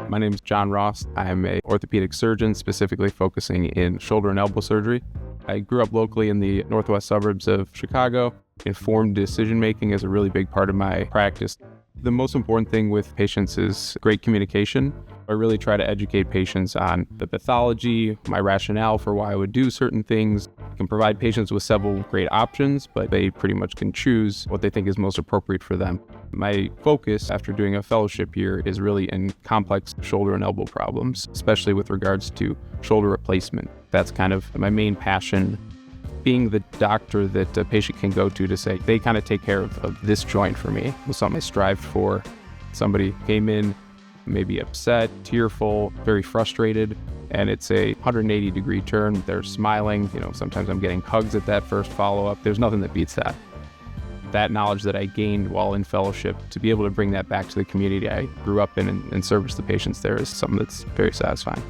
My name is John Ross. I'm an orthopedic surgeon, specifically focusing in shoulder and elbow surgery. I grew up locally in the northwest suburbs of Chicago. Informed decision-making is a really big part of my practice. The most important thing with patients is great communication. I really try to educate patients on the pathology, my rationale for why I would do certain things. I can provide patients with several great options, but they pretty much can choose what they think is most appropriate for them. My focus after doing a fellowship year is really in complex shoulder and elbow problems, especially with regards to shoulder replacement. That's kind of my main passion. Being the doctor that a patient can go to say, they kind of take care of this joint for me, was something I strived for. Somebody came in maybe upset, tearful, very frustrated, and it's a 180-degree turn. They're smiling. Sometimes I'm getting hugs at that first follow-up. There's nothing that beats that. That knowledge that I gained while in fellowship, to be able to bring that back to the community I grew up in and service the patients there is something that's very satisfying.